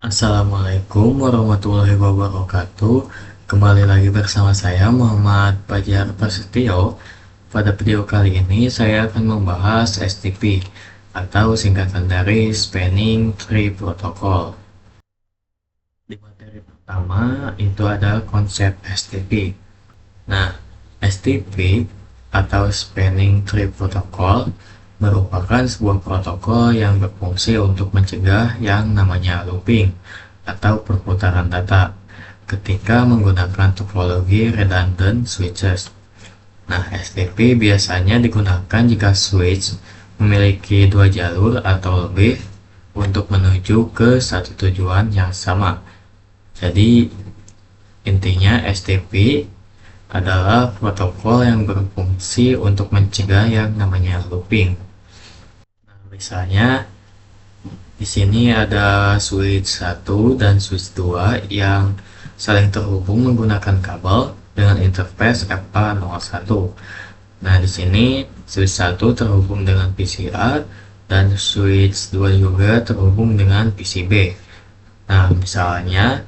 Assalamualaikum warahmatullahi wabarakatuh. Kembali lagi bersama saya Muhammad Fajar Prasetyo. Pada video kali ini saya akan membahas STP atau singkatan dari Spanning Tree Protocol. Di materi pertama itu ada konsep STP. Nah, STP atau Spanning Tree Protocol merupakan sebuah protokol yang berfungsi untuk mencegah yang namanya looping atau perputaran data ketika menggunakan topologi redundant switches. Nah, STP biasanya digunakan jika switch memiliki dua jalur atau lebih untuk menuju ke satu tujuan yang sama. Jadi, intinya STP adalah protokol yang berfungsi untuk mencegah yang namanya looping. Nah, misalnya di sini ada switch 1 dan switch 2 yang saling terhubung menggunakan kabel dengan interface FA01. Nah, di sini switch 1 terhubung dengan PCA dan switch 2 juga terhubung dengan PCB. Nah, misalnya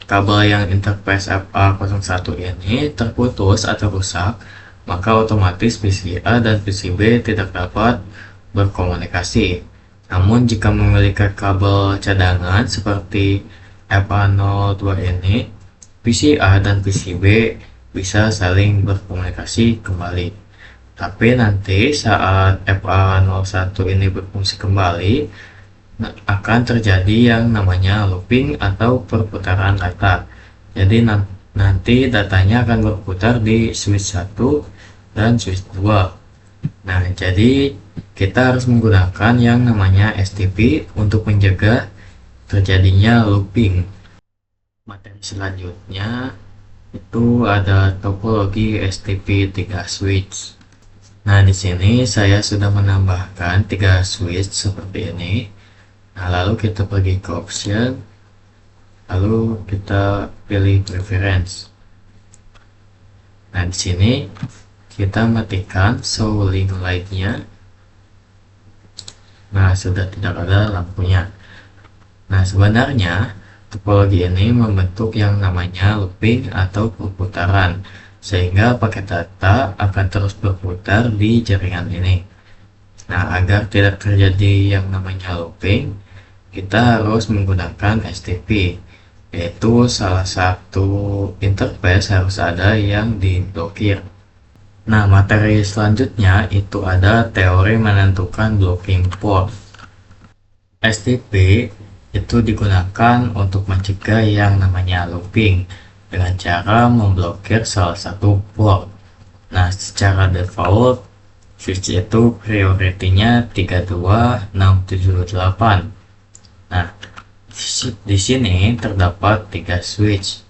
kabel yang interface FA01 ini terputus atau rusak, maka otomatis PCA dan PCB tidak dapat berkomunikasi. Namun jika memiliki kabel cadangan seperti FA02 ini, PCA dan PCB bisa saling berkomunikasi kembali. Tapi nanti saat FA01 ini berfungsi kembali, akan terjadi yang namanya looping atau perputaran data. Jadi nanti datanya akan berputar di switch 1 dan switch 2. Nah, jadi kita harus menggunakan yang namanya STP untuk mencegah terjadinya looping. Materi selanjutnya itu ada topologi STP 3 switch. Nah, di sini saya sudah menambahkan 3 switch seperti ini. Nah, lalu kita pergi ke option, lalu kita pilih preference. Nah, di sini kita matikan show link light-nya. Nah, sudah tidak ada lampunya. Nah, sebenarnya topologi ini membentuk yang namanya looping atau perputaran, sehingga paket data akan terus berputar di jaringan ini. Nah, agar tidak terjadi yang namanya looping, kita harus menggunakan STP, yaitu salah satu interface harus ada yang diblokir. Nah, materi selanjutnya itu ada teori menentukan blocking port. STP itu digunakan untuk mencegah yang namanya looping dengan cara memblokir salah satu port. Nah, secara default switch itu prioritinya 32678. Nah, di sini terdapat 3 switch.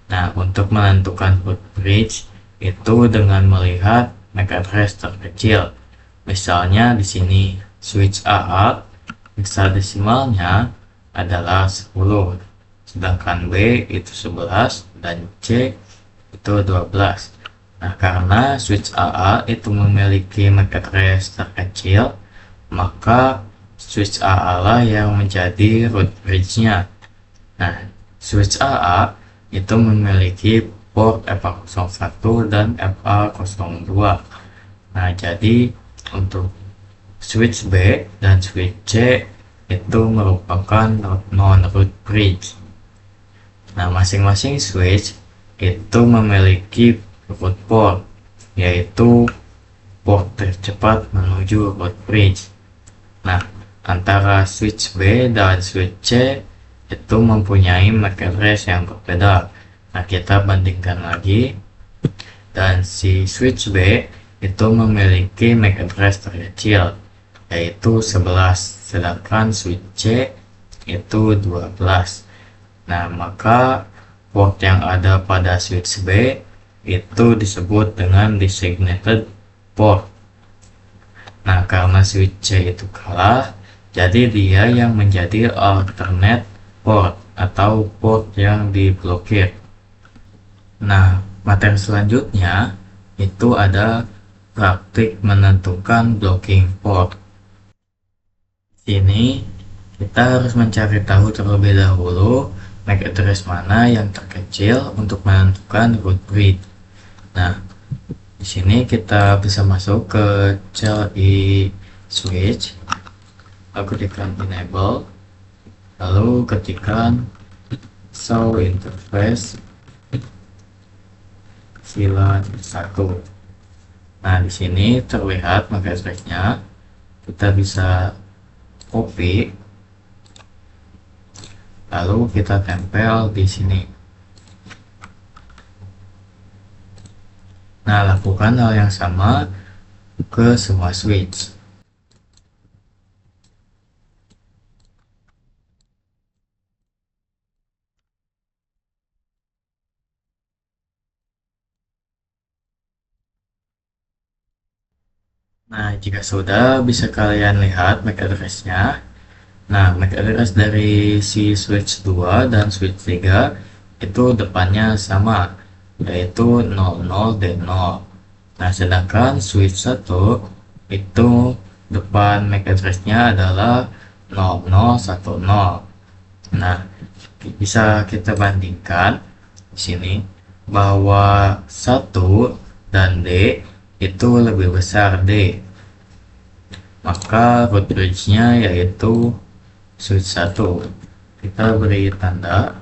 Nah, untuk menentukan root bridge itu dengan melihat MAC address terkecil. Misalnya di sini switch AA hexadesimalnya adalah 10, sedangkan B itu 11 dan C itu 12. Nah, karena switch AA itu memiliki MAC address terkecil, maka switch AA lah yang menjadi root bridge-nya. Nah, switch AA itu memiliki port FA01 dan FA02. Nah, jadi untuk switch B dan switch C itu merupakan non-root bridge. Nah, masing-masing switch itu memiliki root port, yaitu port tercepat menuju root bridge. Nah, antara switch B dan switch C itu mempunyai MAC address yang berbeda. Nah, kita bandingkan lagi, dan si switch B itu memiliki MAC address terkecil, yaitu 11, sedangkan switch C itu 12. Nah, maka port yang ada pada switch B itu disebut dengan designated port. Nah, karena switch C itu kalah, jadi dia yang menjadi alternate port atau port yang diblokir. Nah, materi selanjutnya itu ada praktik menentukan blocking port. Di sini Kita harus mencari tahu terlebih dahulu MAC address mana yang terkecil untuk menentukan root bridge. Nah, di sini kita bisa masuk ke CLI switch, lalu ketikkan enable, lalu ketikkan show interface VLAN 1. Nah, di sini terlihat MAC address-nya. Kita bisa copy, lalu kita tempel di sini. Nah, lakukan hal yang sama ke semua switch. Nah, jika sudah, bisa kalian lihat MAC address-nya. Nah, MAC address dari si switch 2 dan switch 3 itu depannya sama, yaitu 00 dan 0. Nah, sedangkan switch 1 itu depan MAC address-nya adalah 0010. Nah, bisa kita bandingkan di sini bahwa 1 dan D itu lebih besar D. Maka root bridge-nya yaitu switch 1. Kita beri tanda.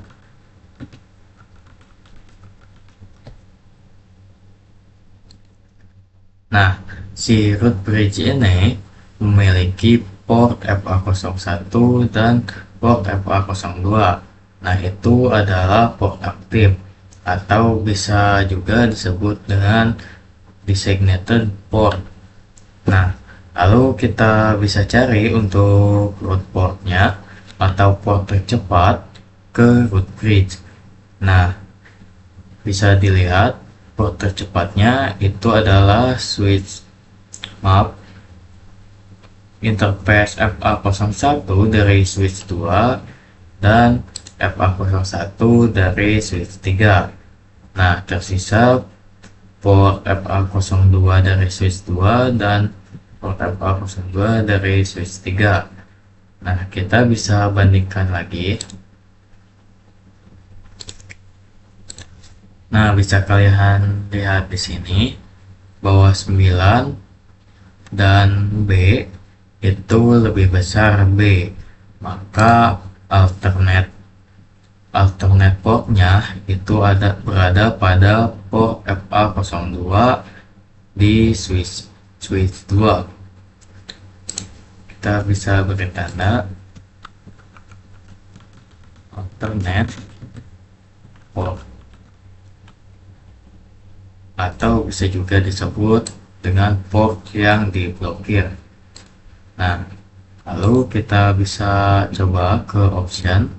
Nah, si root bridge ini memiliki port FA01 dan port FA02. Nah, itu adalah port aktif atau bisa juga disebut dengan designated port. Nah, lalu kita bisa cari untuk root portnya atau port tercepat ke root bridge. Nah, bisa dilihat port tercepatnya itu adalah switch interface FA01 dari switch 2 dan FA01 dari switch 3. Nah, tersisa port FA02 dari switch 2 dan port FA02 dari switch 3. Nah, kita bisa bandingkan lagi. Nah, bisa kalian lihat di sini bahwa 9 dan B itu lebih besar B. Maka alternate portnya itu berada pada port FA02 di switch 2. Kita bisa beri tanda alternate port, atau bisa juga disebut dengan port yang diblokir. Nah, lalu kita bisa coba ke option,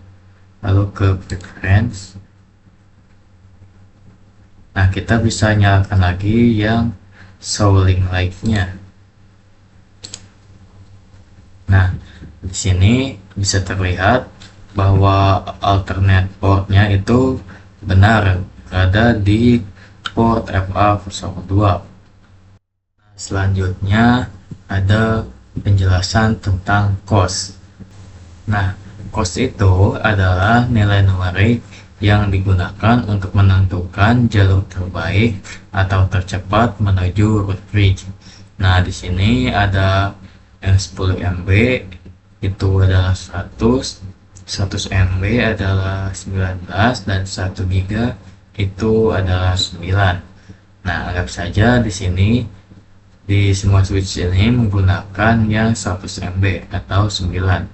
lalu ke preference. Nah, kita bisa nyalakan lagi yang show link live-nya. Nah, di sini bisa terlihat bahwa alternate portnya itu benar berada di port FA02. Selanjutnya ada penjelasan tentang cost. Nah, cost itu adalah nilai numerik yang digunakan untuk menentukan jalur terbaik atau tercepat menuju root bridge. Nah, di sini ada yang 10 MB itu adalah 100 MB adalah 19, dan 1 GB itu adalah 9. Nah, anggap saja di sini di semua switch ini menggunakan yang 100 MB atau 9.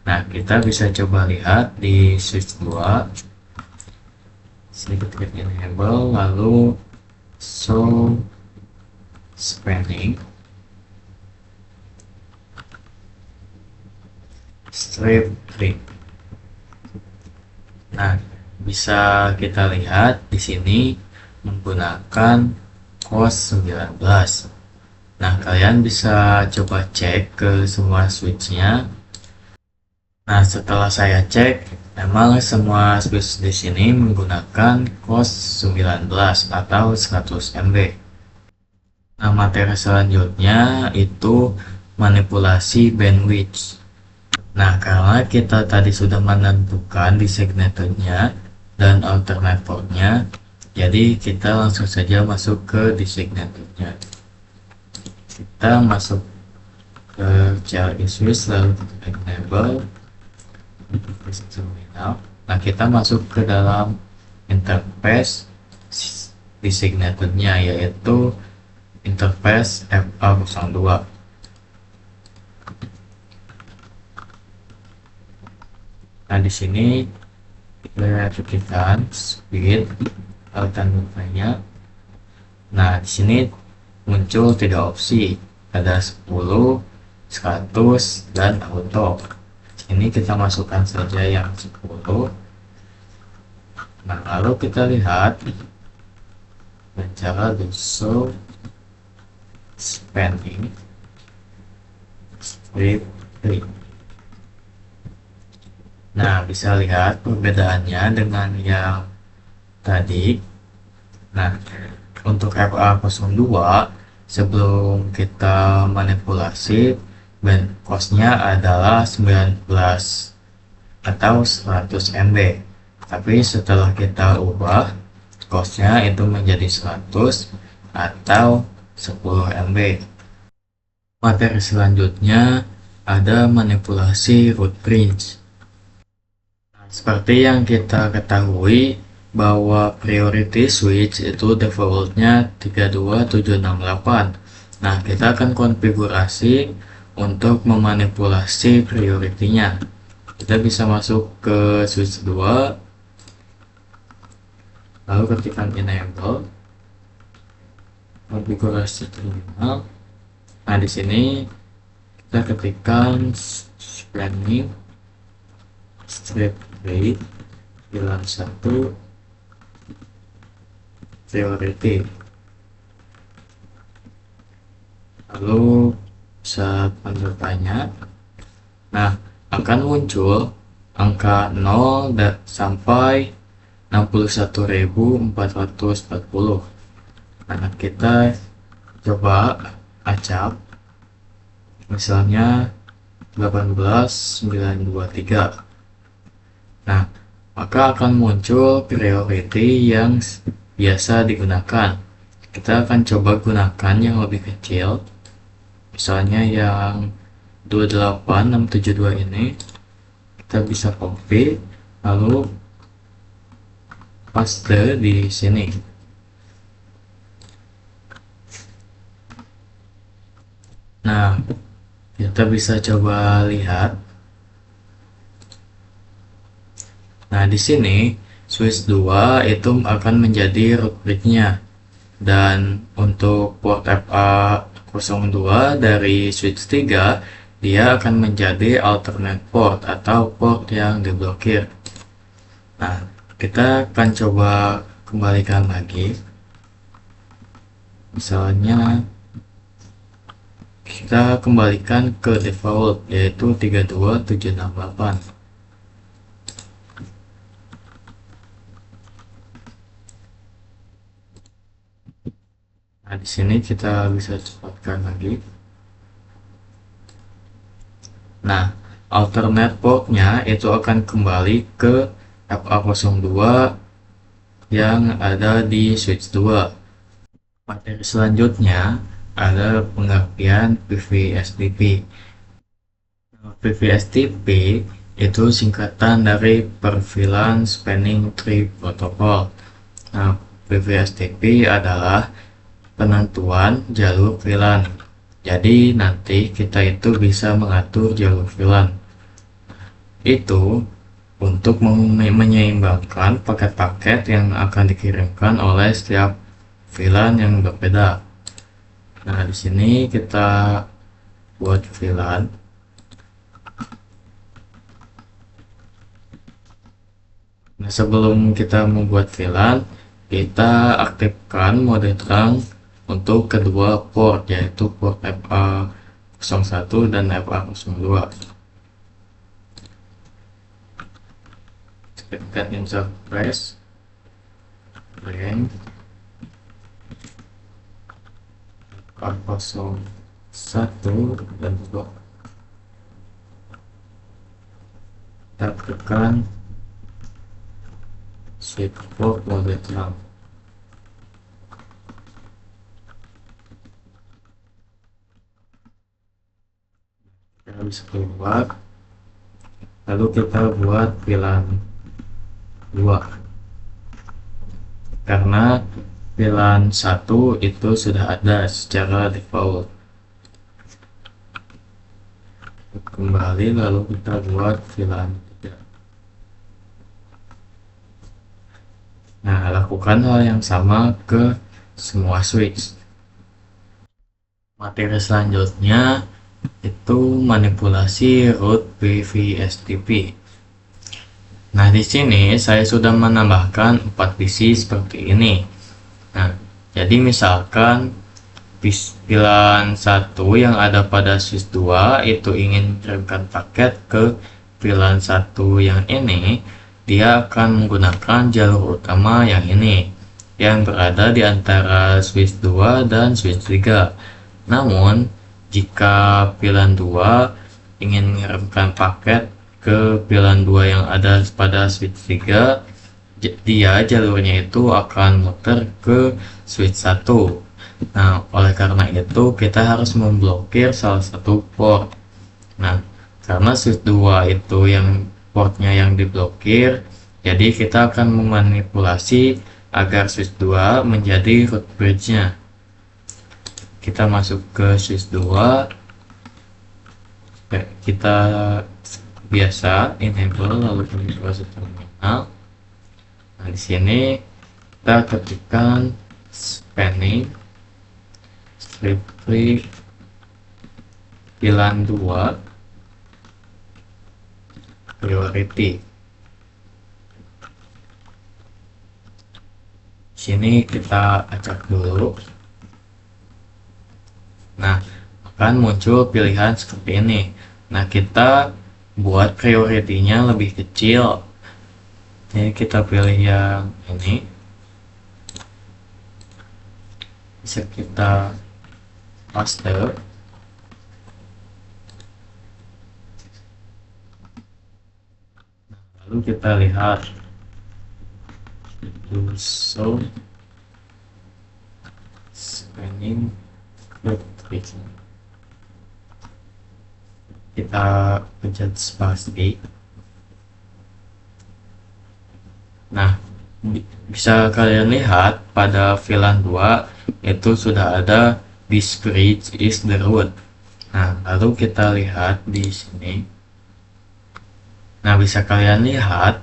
Nah, kita bisa coba lihat di switch 2. Sini ketik enable, lalu show spanning strip tree. Nah, bisa kita lihat di sini menggunakan host 19. Nah, kalian bisa coba cek ke semua switchnya. Nah, setelah saya cek, memang semua switch di sini menggunakan host 19 atau 100 MB. Nah, materi selanjutnya itu manipulasi bandwidth. Nah, karena kita tadi sudah menentukan designatornya dan alternatornya, jadi kita langsung saja masuk ke designatornya. Kita masuk ke CLI Switch, lalu enable terminal. Nah, kita masuk ke dalam interface designatornya, yaitu interface FA02. Nah, di sini kita aktifkan speed dan banyak. Nah, di sini muncul 3 opsi, ada 10, 100, dan auto. Ini kita masukkan saja yang 10. Nah, lalu kita lihat dengan cara show spending strip 3. Nah, bisa lihat perbedaannya dengan yang tadi. Nah, untuk FA02 sebelum kita manipulasi, band cost-nya adalah 19 atau 100 MB. Tapi setelah kita ubah, cost-nya itu menjadi 100 atau 10 MB. Materi selanjutnya ada manipulasi root bridge. Seperti yang kita ketahui bahwa priority switch itu defaultnya 32768. Nah, kita akan konfigurasi untuk memanipulasi prioritinya. Kita bisa masuk ke switch 2, lalu ketikkan enable konfigurasi terminal. Nah, di sini kita ketikkan spending strip rate bilang 1 priority, lalu saat tanda tanya. Nah, akan muncul angka 0 sampai 61.440. Nah, kita coba acak, misalnya 18923. Nah, maka akan muncul priority yang biasa digunakan. Kita akan coba gunakan yang lebih kecil, misalnya yang 28672 ini. Kita bisa copy lalu paste di sini. Nah, kita bisa coba lihat. Nah, di sini switch 2 itu akan menjadi root bridge-nya, dan untuk port FA02 dari switch 3 dia akan menjadi alternate port atau port yang diblokir. Nah, kita akan coba kembalikan lagi, misalnya kita kembalikan ke default yaitu 32768. Nah, di sini kita bisa cepatkan lagi. Nah, alternate port-nya itu akan kembali ke FA02 yang ada di switch 2. Materi selanjutnya ada pengertian PVSTP. PVSTP itu singkatan dari Prevalence Spanning Tree Protocol. Nah, PVSTP adalah penentuan jalur VLAN. Jadi nanti kita itu bisa mengatur jalur VLAN itu untuk menyeimbangkan paket-paket yang akan dikirimkan oleh setiap VLAN yang berbeda. Nah, di sini kita buat VLAN. Nah, sebelum kita membuat VLAN, kita aktifkan mode terang untuk kedua port, yaitu port FA01 dan FA02. Tekan insert press range FA01 dan 2. tekan Shift port loaded RAM. Kita bisa keluar, lalu kita buat VLAN 2 karena VLAN 1 itu sudah ada secara default. Kembali lalu kita buat VLAN 3. Nah, lakukan hal yang sama ke semua switch. Materi selanjutnya itu manipulasi root PV-STP. Nah, di sini saya sudah menambahkan 4 PC seperti ini. Nah, jadi misalkan VLAN 1 yang ada pada switch 2 itu ingin mengirimkan paket ke VLAN 1 yang ini, dia akan menggunakan jalur utama yang ini yang berada di antara switch 2 dan switch 3. Namun jika VLAN 2 ingin mengirimkan paket ke VLAN 2 yang ada pada switch 3, dia jalurnya itu akan muter ke switch 1. Nah, oleh karena itu kita harus memblokir salah satu port. Nah, karena switch 2 itu yang portnya yang diblokir, jadi kita akan memanipulasi agar switch 2 menjadi root bridge-nya. Kita masuk ke switch 2, kita biasa enable lalu konfigurasi terminal. Nah, di sini kita ketikkan spanning strictly VLAN 2 priority. Sini kita acak dulu. Nah, akan muncul pilihan seperti ini. Nah, kita buat priority-nya lebih kecil. Jadi kita pilih yang ini. Bisa kita paste. Lalu kita lihat show spanning grid. Kita pencet spasi. Nah, bisa kalian lihat pada VLAN 2 itu sudah ada this bridge is the root. Nah, lalu kita lihat di sini. Nah, bisa kalian lihat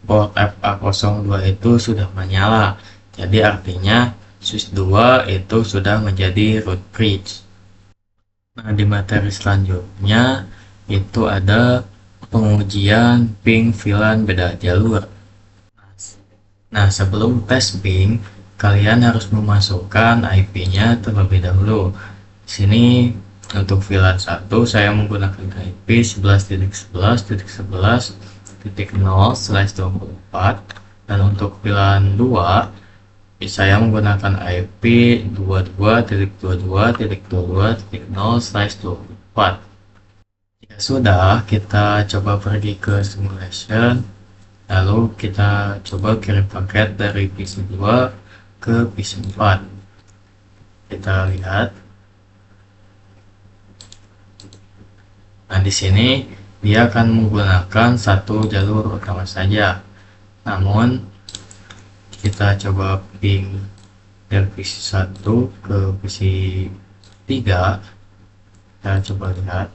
port FA02 itu sudah menyala. Jadi artinya switch 2 itu sudah menjadi root bridge. Nah, di materi selanjutnya itu ada pengujian ping VLAN beda jalur. Nah, sebelum tes ping, kalian harus memasukkan IP-nya terlebih dahulu. Di sini untuk VLAN 1 saya menggunakan IP 11.11.11.0/24 dan untuk VLAN 2 saya menggunakan IP 22.22.22.0/24. Jika sudah, kita coba pergi ke simulation, lalu kita coba kirim paket dari PC 2 ke PC 4. Kita lihat. Nah, di sini dia akan menggunakan satu jalur utama saja. Namun kita coba ping dari PC 1 ke PC 3. Kita coba lihat.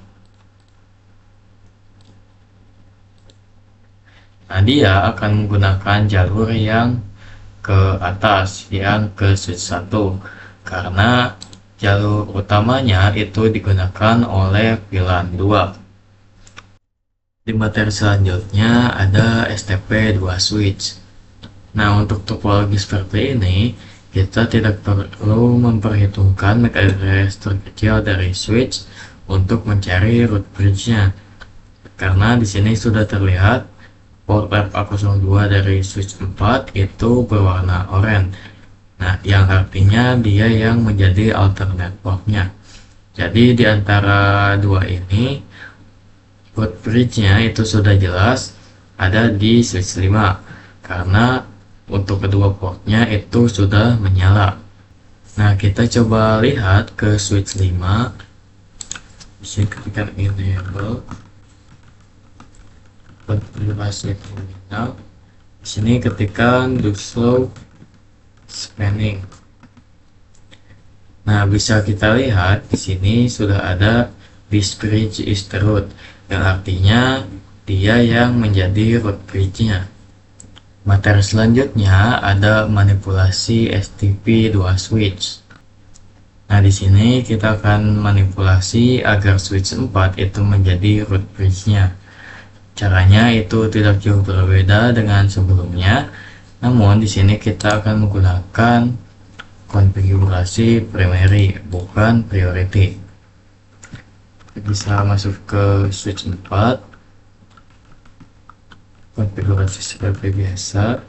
Nah, dia akan menggunakan jalur yang ke atas, yang ke switch 1, karena jalur utamanya itu digunakan oleh VLAN 2. Di materi selanjutnya ada STP 2 switch. Nah, untuk topologi seperti ini, kita tidak perlu memperhitungkan MAC address terkecil dari switch untuk mencari root bridge-nya, karena di sini sudah terlihat port FA02 dari switch 4 itu berwarna oranye. Nah, yang artinya dia yang menjadi alternate portnya. Jadi di antara dua ini root bridge-nya itu sudah jelas ada di switch 5 karena untuk kedua portnya itu sudah menyala. Nah, kita coba lihat ke switch 5. Di sini ketika enable konfigurasi terminal, di sini ketikkan do slow spanning. Nah, bisa kita lihat di sini sudah ada this bridge is the root, yang artinya dia yang menjadi root bridge-nya. Materi selanjutnya ada manipulasi STP2 switch. Nah, di sini kita akan manipulasi agar switch 4 itu menjadi root bridge-nya. Caranya itu tidak jauh berbeda dengan sebelumnya, namun di sini kita akan menggunakan konfigurasi primary, bukan priority. Bisa masuk ke switch 4, konfigurasi seperti biasa.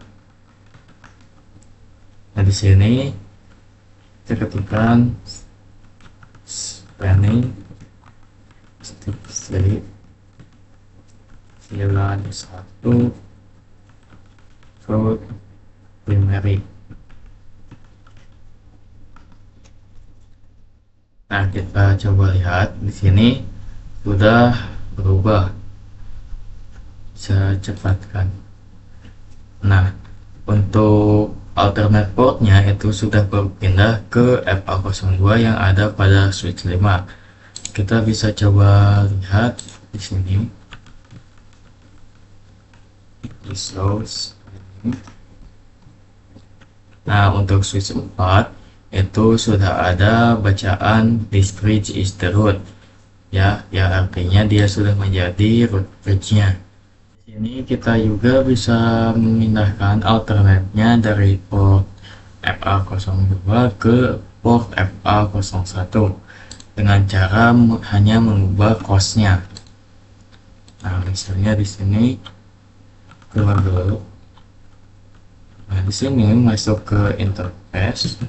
Nah, di sini kita ketikkan spanning step 3 jalan 1 root primary. Nah, kita coba lihat di sini sudah berubah. Bisa cepatkan. Nah, untuk alternate portnya itu sudah berpindah ke FA02 yang ada pada switch 5. Kita bisa coba lihat di sini. Nah, untuk switch 4 itu sudah ada bacaan this bridge is the root, ya, yang artinya dia sudah menjadi root bridge-nya. Di sini kita juga bisa memindahkan alternate-nya dari port FA02 ke port FA01 dengan cara hanya mengubah cost-nya. Nah, misalnya di sini keluar dulu. Nah, di sini masuk ke interface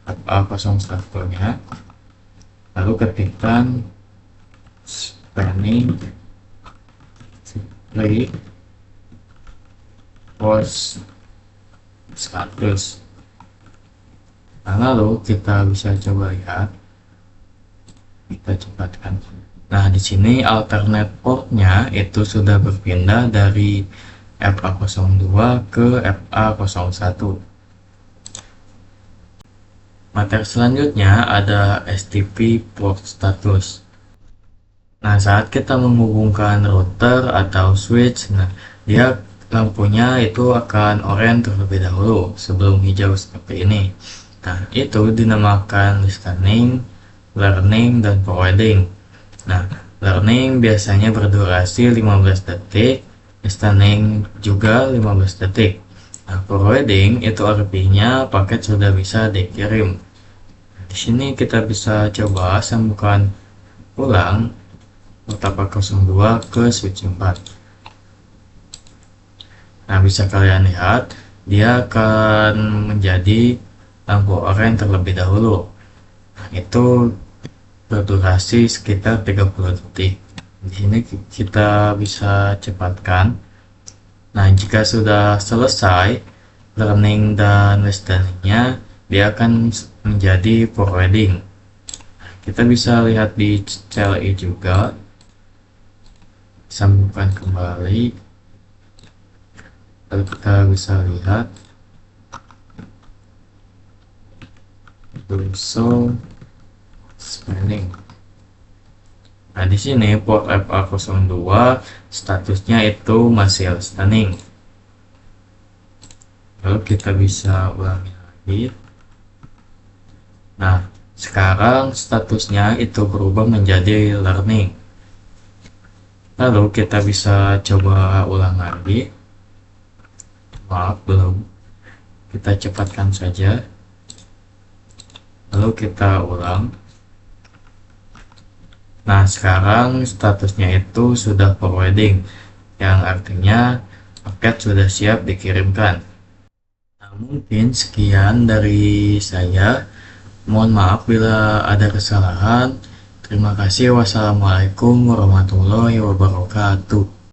FA01-nya, lalu ketikkan spanning play post status. Nah, lalu kita bisa coba lihat, kita cepatkan. Nah, di sini alternate portnya itu sudah berpindah dari FA02 ke FA01. Materi selanjutnya ada STP port status. Nah, saat kita menghubungkan router atau switch, nah dia lampunya itu akan oranye terlebih dahulu sebelum hijau seperti ini. Nah, itu dinamakan listening, learning, dan forwarding. Nah, learning biasanya berdurasi 15 detik, listening juga 15 detik. Nah, forwarding itu artinya paket sudah bisa dikirim. Di sini kita bisa coba sambungkan ulang port FA02 ke switch 4. Nah, bisa kalian lihat dia akan menjadi lampu oranye terlebih dahulu. Nah, itu berdurasi sekitar 30 detik. Di sini kita bisa cepatkan. Nah, jika sudah selesai learning dan listening-nya, dia akan menjadi forwarding. Kita bisa lihat di CLI juga. Sambungkan kembali. Lalu kita bisa lihat so spanning. Nah, di sini port FA02 statusnya itu masih listening. Lalu kita bisa ulangi lagi. Nah, sekarang statusnya itu berubah menjadi learning. Lalu kita bisa coba ulang lagi. Maaf, belum. Kita cepatkan saja. Lalu kita ulang. Nah, sekarang statusnya itu sudah forwarding, yang artinya paket sudah siap dikirimkan. Nah, mungkin sekian dari saya. Mohon maaf bila ada kesalahan. Terima kasih. Wassalamualaikum warahmatullahi wabarakatuh.